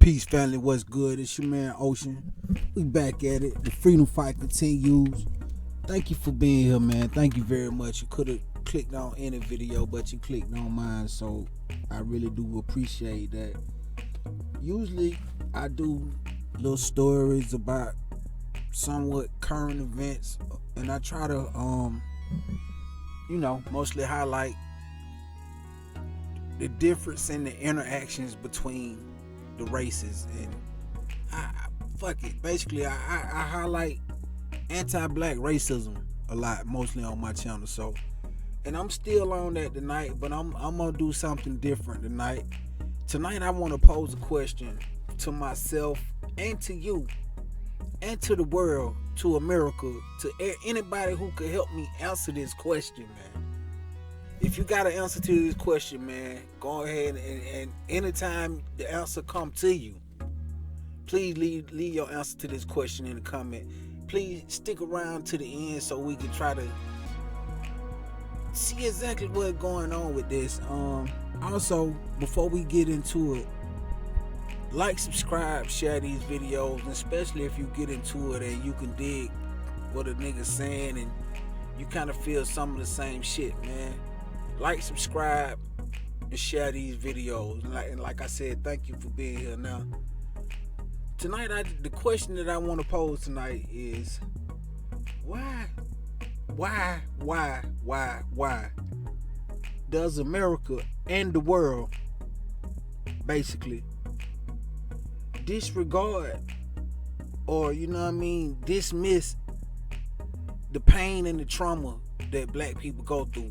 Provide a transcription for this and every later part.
Peace, family. What's good? It's your man Ocean. We back at it. The freedom fight continues. Thank you for being here, man. Thank you very much. You could have clicked on any video, but you clicked on mine, so I really do appreciate that. Usually, I do little stories about somewhat current events, and I try to, mostly highlight the difference in the interactions between the races, and basically I highlight anti-black racism a lot, mostly on my channel. So, and I'm still on that tonight, but I'm gonna do something different tonight. Tonight I want to pose a question to myself and to you and to the world, to America, to anybody who could help me answer this question, man. If you got an answer to this question, man, go ahead and anytime the answer come to you, please leave your answer to this question in the comment. Please stick around to the end so we can try to see exactly what's going on with this. Also, before we get into it, like, subscribe, share these videos, and especially if you get into it and you can dig what a nigga's saying and you kind of feel some of the same shit, man. Like, subscribe, and share these videos. And like I said, thank you for being here. Now, tonight, the question that I want to pose tonight is, why does America and the world basically disregard or, dismiss the pain and the trauma that black people go through?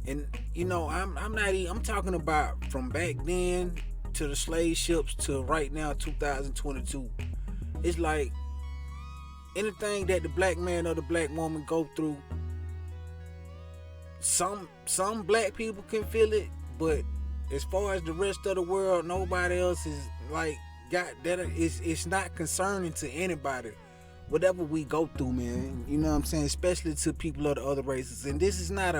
And I'm talking about from back then to the slave ships to right now, 2022. It's like anything that the black man or the black woman go through, some black people can feel it, but as far as the rest of the world, nobody else is like got that. It's not concerning to anybody. Whatever we go through, man, you know what I'm saying, especially to people of the other races. And this is not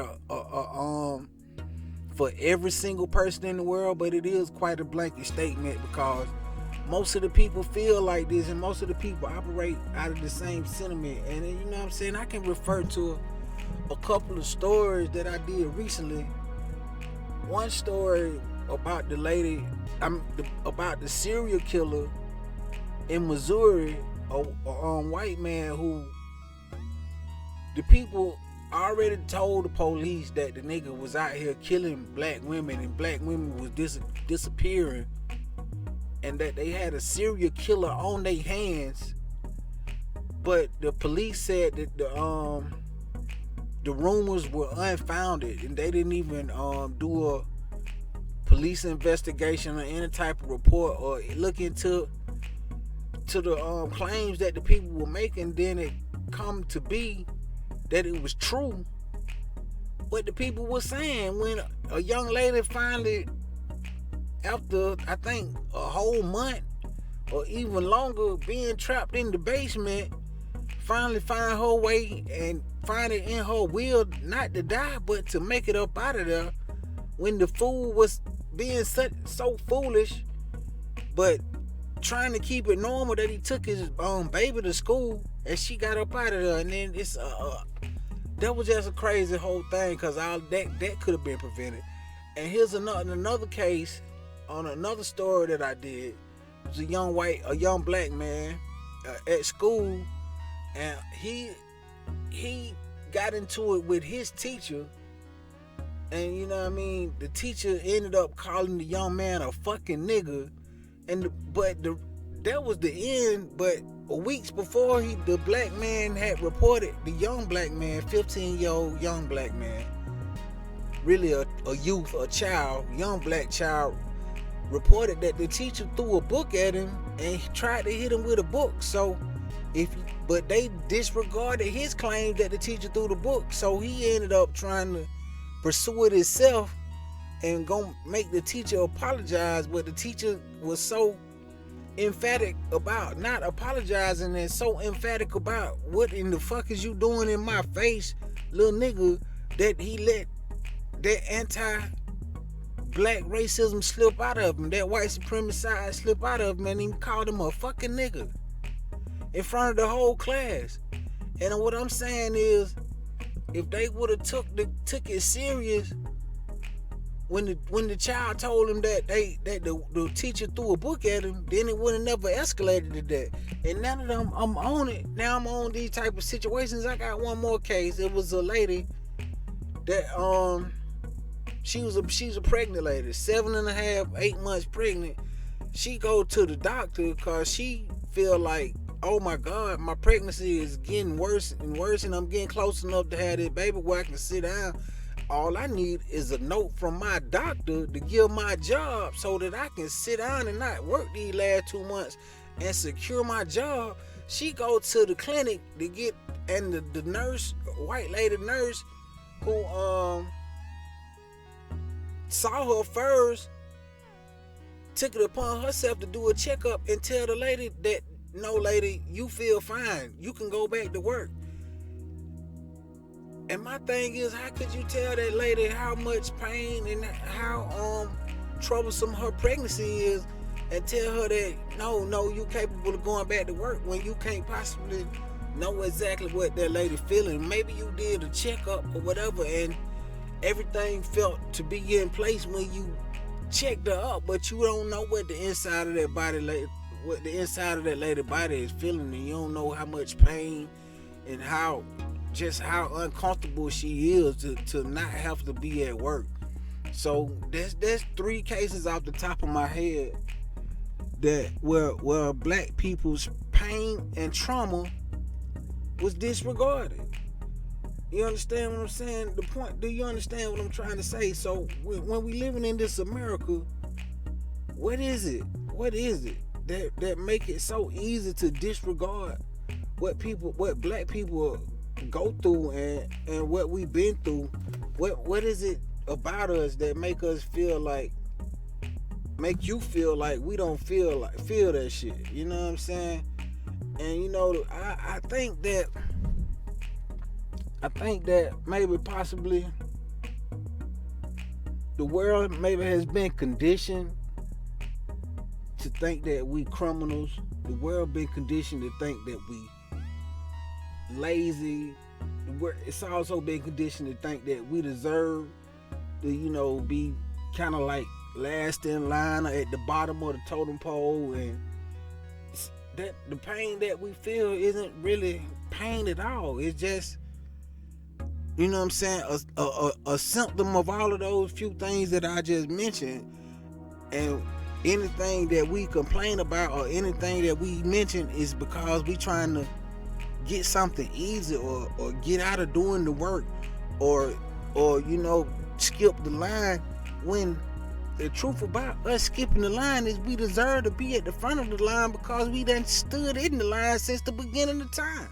for every single person in the world, but it is quite a blanket statement because most of the people feel like this and most of the people operate out of the same sentiment. And you know what I'm saying, I can refer to a couple of stories that I did recently. One story about the lady, about the serial killer in Missouri, a white man who the people already told the police that the nigga was out here killing black women and black women was disappearing, and that they had a serial killer on their hands. But the police said that the rumors were unfounded and they didn't even do a police investigation or any type of report or look into the claims that the people were making. Then it come to be that it was true what the people were saying when a young lady finally, after I think a whole month or even longer being trapped in the basement, finally find her way and find it in her will not to die but to make it up out of there, when the fool was being so foolish but trying to keep it normal that he took his baby to school and she got up out of there. And then it's that was just a crazy whole thing, because all that could have been prevented. And here's another case on another story that I did. It was a young black man at school, and he got into it with his teacher, and you know what I mean, the teacher ended up calling the young man a fucking nigga. That was the end. But weeks before, the black man had reported, the young black man, 15-year-old young black man, really a youth, a child, young black child, reported that the teacher threw a book at him and tried to hit him with a book. But they disregarded his claim that the teacher threw the book. So he ended up trying to pursue it himself and gonna make the teacher apologize. But the teacher was so emphatic about not apologizing and so emphatic about what in the fuck is you doing in my face, little nigga, that he let that black racism slip out of him, that white supremacist side slip out of him, and he called him a fucking nigga in front of the whole class. And what I'm saying is, if they would have took it serious when the child told him that the teacher threw a book at him, then it would have never escalated to that. And now that I'm on it, now I'm on these type of situations. I got one more case. It was a lady that she was a pregnant lady, 7.5, 8 months pregnant. She go to the doctor because she feel like, oh my God, my pregnancy is getting worse and worse, and I'm getting close enough to have this baby where I can sit down. All I need is a note from my doctor to give my job so that I can sit down and not work these last 2 months and secure my job. She go to the clinic to get, and the nurse, white lady nurse, who saw her first, took it upon herself to do a checkup and tell the lady that, no lady, you feel fine, you can go back to work. And my thing is, how could you tell that lady how much pain and how troublesome her pregnancy is, and tell her that no, you capable of going back to work, when you can't possibly know exactly what that lady feeling? Maybe you did a checkup or whatever, and everything felt to be in place when you checked her up, but you don't know what the inside of that body, what the inside of that lady body is feeling, and you don't know how much pain and how uncomfortable she is to not have to be at work. So there's 3 cases off the top of my head that where black people's pain and trauma was disregarded. You understand what I'm saying? The point, do you understand what I'm trying to say? So when we living in this America, what is it that make it so easy to disregard what black people go through and what we've been through? What is it about us that make you feel like we don't feel that shit? You know what I'm saying? And I think that maybe possibly the world maybe has been conditioned to think that we criminals. The world been conditioned to think that we lazy. It's also been conditioned to think that we deserve to, be kind of like last in line or at the bottom of the totem pole, and that the pain that we feel isn't really pain at all. It's just, you know what I'm saying, a symptom of all of those few things that I just mentioned. And anything that we complain about or anything that we mention is because we trying to get something easy or get out of doing the work or skip the line, when the truth about us skipping the line is we deserve to be at the front of the line because we done stood in the line since the beginning of time.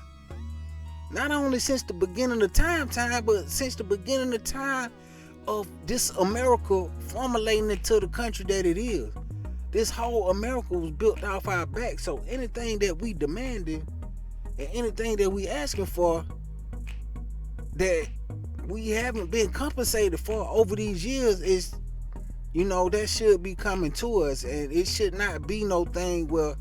Not only since the beginning of time, but since the beginning of time of this America formulating into the country that it is. This whole America was built off our back. So anything that we demanding and anything that we asking for that we haven't been compensated for over these years is, that should be coming to us. And it should not be no thing where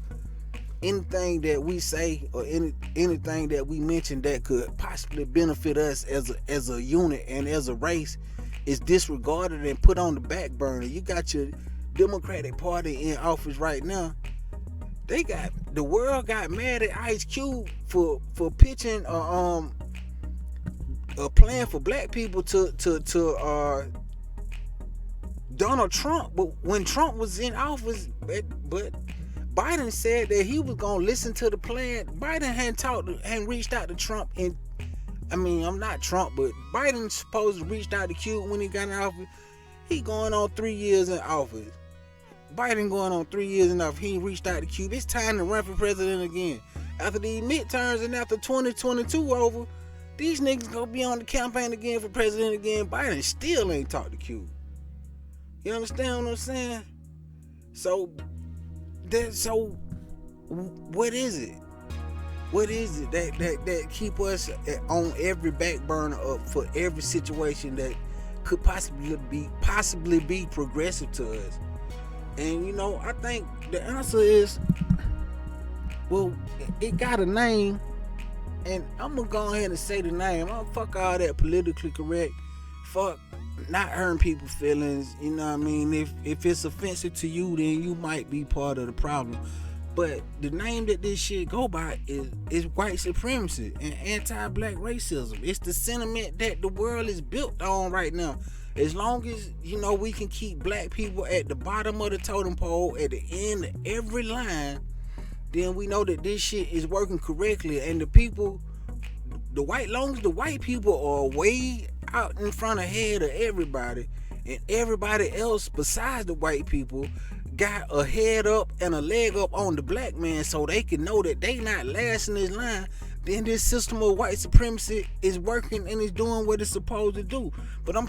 anything that we say or anything that we mention that could possibly benefit us as a unit and as a race is disregarded and put on the back burner. You got your Democratic Party in office right now. The world got mad at Ice Cube for pitching a plan for black people to Donald Trump. But when Trump was in office, but Biden said that he was gonna listen to the plan. Biden hadn't reached out to Trump, and I'm not Trump, but Biden supposed to reach out to Cube when he got in office. He going on 3 years in office. Biden going on 3 years in office. He reached out to Cube. It's time to run for president again. After these midterms and after 2022 over, these niggas gonna be on the campaign again for president again. Biden still ain't talked to Cube. You understand what I'm saying? So what is it? What is it that keep us on every back burner up for every situation that could possibly be progressive to us. And you know, I think the answer is, well, it got a name, and I'm gonna go ahead and say the name. I'm fuck all that politically correct. Fuck not hurting people's feelings. You know what I mean? If it's offensive to you, then you might be part of the problem. But the name that this shit go by is white supremacy and anti-black racism. It's the sentiment that the world is built on right now. As long as, you know, we can keep black people at the bottom of the totem pole, at the end of every line, then we know that this shit is working correctly. And the people, long as the white people are way out in front ahead of everybody, and everybody else besides the white people got a head up and a leg up on the black man, so they can know that they not last in this line, then this system of white supremacy is working and is doing what it's supposed to do. But I'm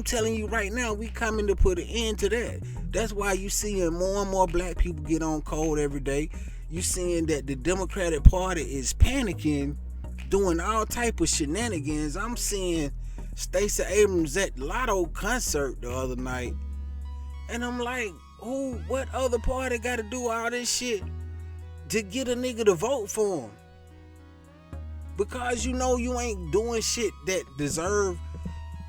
telling you right now, we coming to put an end to that. That's why you seeing more and more black people get on code every day. You seeing that the Democratic Party is panicking, doing all type of shenanigans. I'm seeing Stacey Abrams at Lotto concert the other night, and I'm like, what other party got to do all this shit to get a nigga to vote for him? Because you know you ain't doing shit that deserve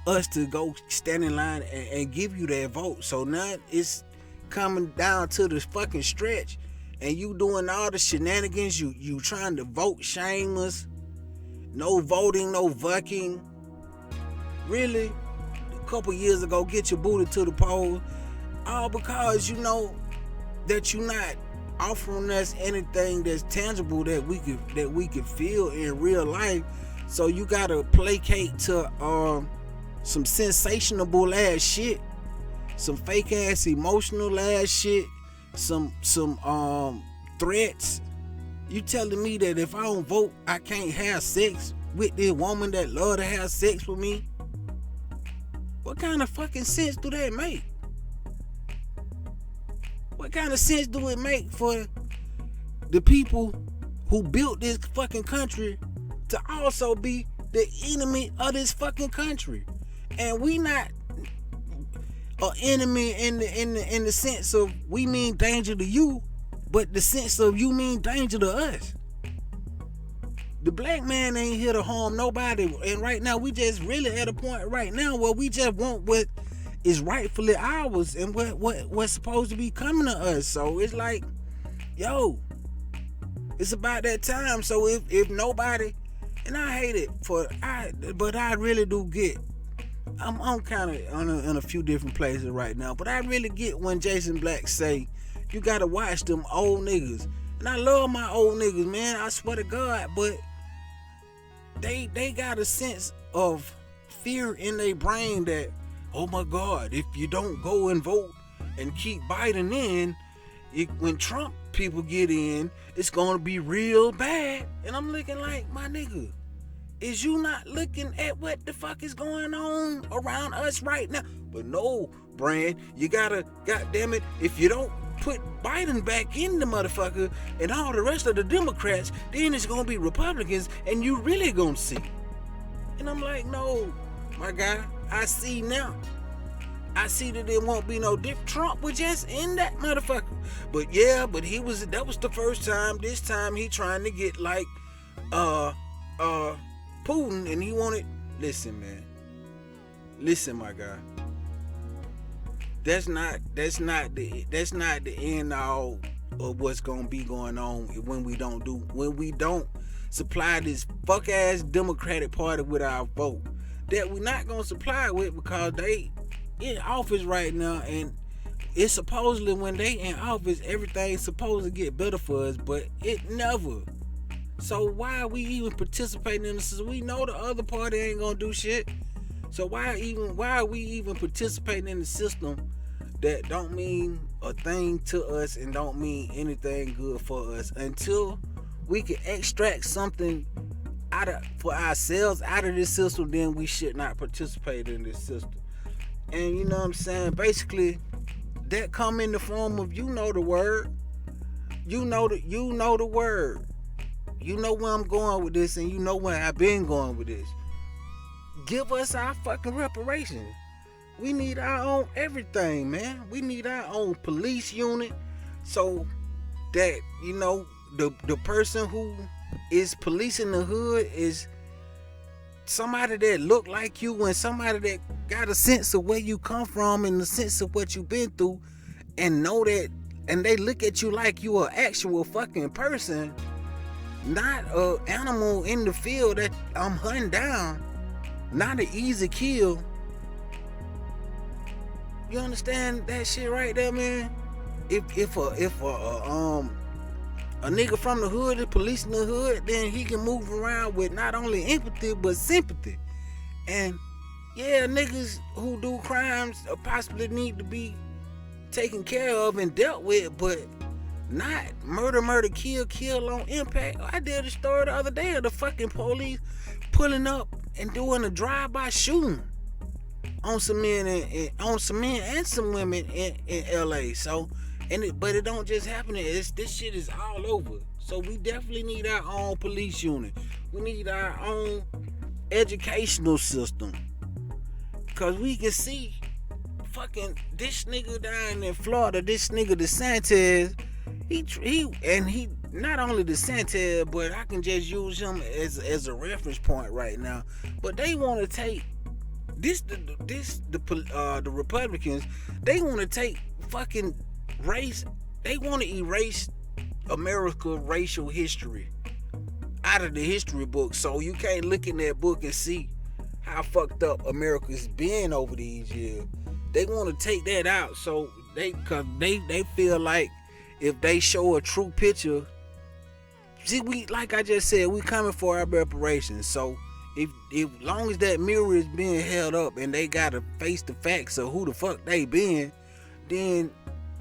us to go stand in line and give you that vote. So now it's coming down to the fucking stretch, and you doing all the shenanigans. You trying to vote shame us. No voting, no fucking. Really, a couple years ago, get your booty to the polls. All because you know that you're not offering us anything that's tangible that we could feel in real life. So you gotta placate to some sensational ass shit, some fake ass emotional ass shit, some threats. You telling me that if I don't vote, I can't have sex with this woman that love to have sex with me? What kind of fucking sense do that make? What kind of sense do it make for the people who built this fucking country to also be the enemy of this fucking country? And we not an enemy in the sense of we mean danger to you, but the sense of you mean danger to us. The black man ain't here to harm nobody, and right now we just really at a point right now where we just want what is rightfully ours and what's supposed to be coming to us. So it's like, yo, it's about that time. So if nobody, and I hate it but I really do get, I'm kind of in a few different places right now, but I really get when Jason Black say you gotta watch them old niggas. And I love my old niggas, man, I swear to God, but they got a sense of fear in their brain that, oh my God, if you don't go and vote and keep Biden in, when Trump people get in, it's gonna be real bad. And I'm looking like, my nigga, is you not looking at what the fuck is going on around us right now? But no, Brand, you gotta, goddamn it, if you don't put Biden back in the motherfucker and all the rest of the Democrats, then it's gonna be Republicans and you really gonna see. And I'm like, no, my guy, I see now. I see that there won't be no different. Trump was just in that motherfucker. But yeah, but that was the first time. This time he trying to get like Putin, and he wanted, listen, man. Listen, my guy. That's not the end all of what's gonna be going on when we don't supply this fuck ass Democratic Party with our vote. That we're not gonna supply with because they in office right now, and it's supposedly when they in office everything's supposed to get better for us, but it never. So why are we even participating in this? We know the other party ain't gonna do shit. So why are we even participating in the system that don't mean a thing to us and don't mean anything good for us until we can extract something for ourselves out of this system? Then we should not participate in this system. And you know what I'm saying? Basically, that come in the form of, you know the word. You know the word. You know where I'm going with this, and you know where I've been going with this. Give us our fucking reparations. We need our own everything, man. We need our own police unit, so that the person who is policing the hood is somebody that look like you and somebody that got a sense of where you come from and the sense of what you've been through, and know that, and they look at you like you an actual fucking person, not a animal in the field that I'm hunting down, not an easy kill. You understand that shit right there, man? If a nigga from the hood is policing the hood, then he can move around with not only empathy but sympathy. And yeah, niggas who do crimes possibly need to be taken care of and dealt with, but not murder, kill on impact. I did a story the other day of the fucking police pulling up and doing a drive-by shooting on some men and some women in LA. So, but it don't just happen. This shit is all over. So we definitely need our own police unit. We need our own educational system, cause we can see fucking this nigga down in Florida, this nigga DeSantis, he not only DeSantis, but I can just use him as a reference point right now. But they want to take the Republicans. They want to take fucking race. They want to erase America's racial history out of the history book, so you can't look in that book and see how fucked up America's been over these years. They want to take that out, so cause they feel like if they show a true picture, see, we, like I just said, we coming for our reparations. So if long as that mirror is being held up and they gotta face the facts of who the fuck they been, then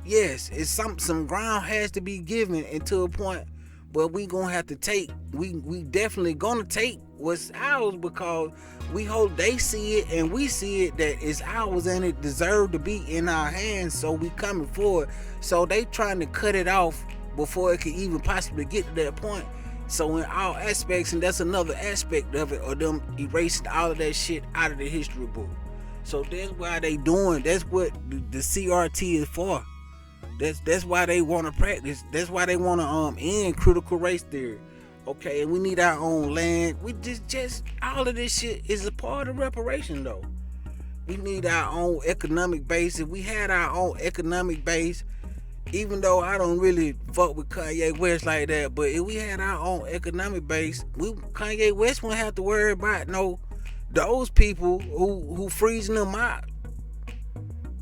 yes, it's some ground has to be given until a point. But we gonna have to take, we definitely gonna take what's ours, because we hope they see it and we see it that it's ours and it deserved to be in our hands. So we coming forward. So they trying to cut it off before it could even possibly get to that point. So in all aspects, and that's another aspect of it, or them erasing all of that shit out of the history book. So that's why they doing, that's what the CRT is for. That's why they want to practice. That's why they want to end critical race theory. Okay, and we need our own land. We just all of this shit is a part of reparation, though. We need our own economic base. If we had our own economic base, even though I don't really fuck with Kanye West like that, but if we had our own economic base, Kanye West wouldn't have to worry about those people who freezing them out.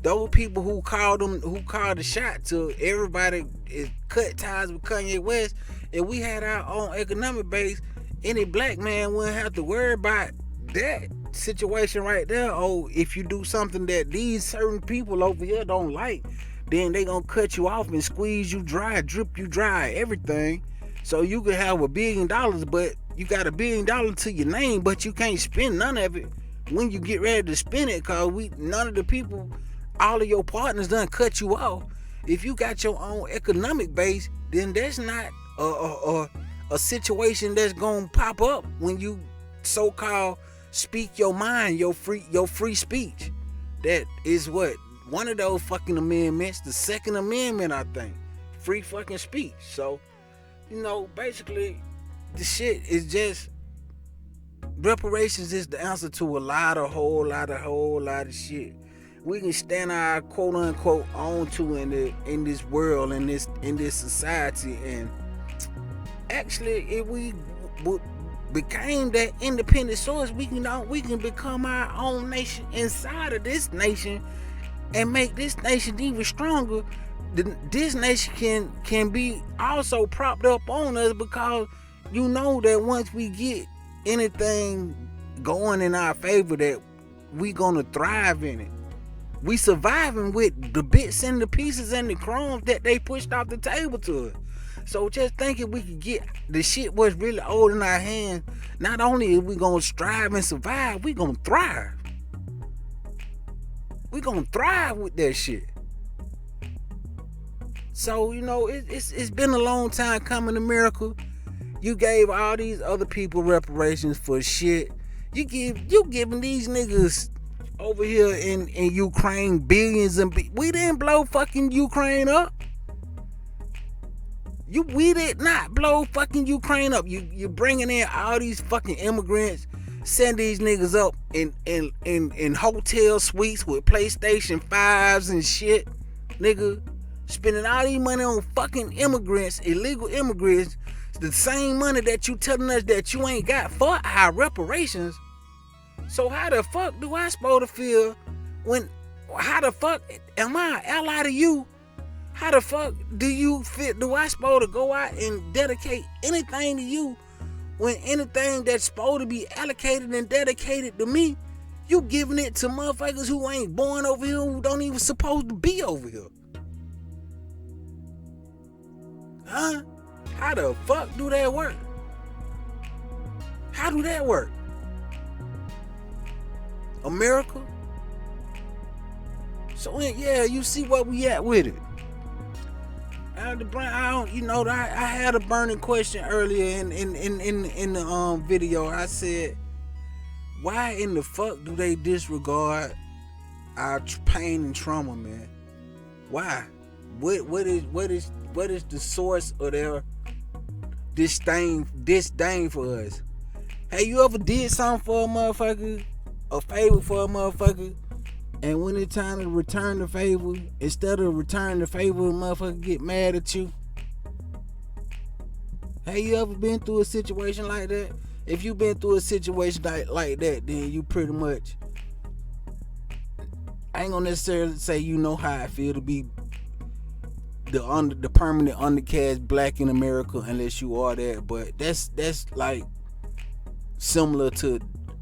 Those people who called the shot to everybody is cut ties with Kanye West. If we had our own economic base, any black man wouldn't have to worry about that situation right there. Oh, if you do something that these certain people over here don't like, then they gonna cut you off and squeeze you dry, drip you dry, everything. So you could have $1 billion, but you got $1 billion to your name, but you can't spend none of it when you get ready to spend it, cause none of the people, all of your partners done cut you off. If you got your own economic base, then that's not a situation that's gonna pop up when you so-called speak your mind, your free speech. That is what one of those fucking amendments, the Second Amendment, I think, free fucking speech. So, basically, the shit is just, reparations is the answer to a whole lot of shit we can stand our quote unquote on to in this world, in this society. And actually, if we became that independent source, we can become our own nation inside of this nation and make this nation even stronger. This nation can be also propped up on us, because that once we get anything going in our favor, that we gonna thrive in it. We surviving with the bits and the pieces and the crumbs that they pushed off the table to us. So just thinking we could get the shit what's really old in our hands, not only are we gonna strive and survive, we gonna thrive. We gonna thrive with that shit. So it's been a long time coming, America. You gave all these other people reparations for shit. You giving these niggas over here in Ukraine, billions and we didn't blow fucking Ukraine up. We did not blow fucking Ukraine up. You bringing in all these fucking immigrants, send these niggas up in hotel suites with PlayStation 5s and shit, nigga. Spending all these money on fucking immigrants, illegal immigrants, the same money that you telling us that you ain't got for our reparations. So how the fuck do I supposed to feel how the fuck am I an ally to you? How the fuck do I supposed to go out and dedicate anything to you when anything that's supposed to be allocated and dedicated to me, you giving it to motherfuckers who ain't born over here, who don't even supposed to be over here? Huh? How the fuck do that work? How do that work? America? So yeah, you see what we at with it. I had a burning question earlier in the video. I said, why in the fuck do they disregard our pain and trauma, man? Why? What is the source of their disdain for us? Hey, you ever did something for a motherfucker, a favor for a motherfucker, and when it's time to return the favor, instead of returning the favor, a motherfucker get mad at you? Hey, you ever been through a situation like that? If you been through a situation like that, then you pretty much, I ain't gonna necessarily say you know how I feel to be the permanent undercast black in America, unless you are that, but that's like similar to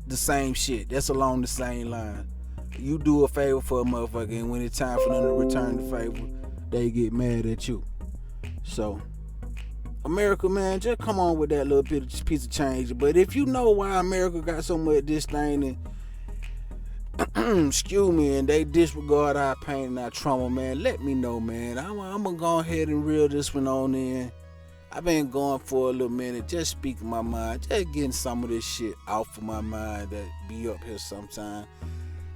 the same shit. That's along the same line. You do a favor for a motherfucker, and when it's time for them to return the favor, they get mad at you. So, America, man, just come on with that little piece of change. But if you know why America got so much disdain and excuse me, and they disregard our pain and our trauma, man, let me know, man. I'm gonna go ahead and reel this one on in. I've been going for a little minute, just speaking my mind, just getting some of this shit off of my mind that be up here sometime.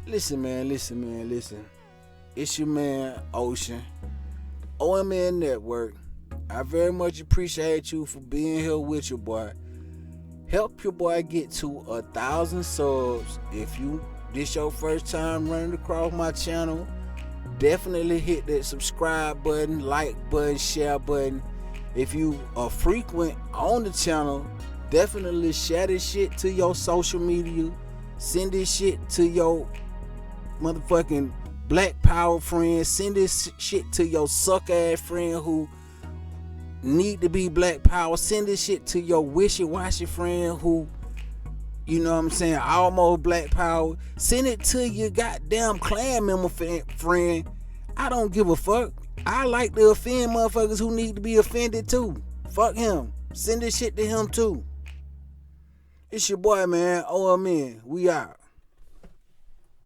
Listen, man. It's your man, Ocean. OMN Network. I very much appreciate you for being here with your boy. Help your boy get to 1,000 subs. If this your first time running across my channel, definitely hit that subscribe button, like button, share button. If you are frequent on the channel, definitely share this shit to your social media. Send this shit to your motherfucking black power friend. Send this shit to your suck ass friend who need to be black power. Send this shit to your wishy-washy friend who, you know what I'm saying, almost black power. Send it to your goddamn clan member friend. I don't give a fuck. I like to offend motherfuckers who need to be offended too. Fuck him. Send this shit to him too. It's your boy, man. OMN. We out.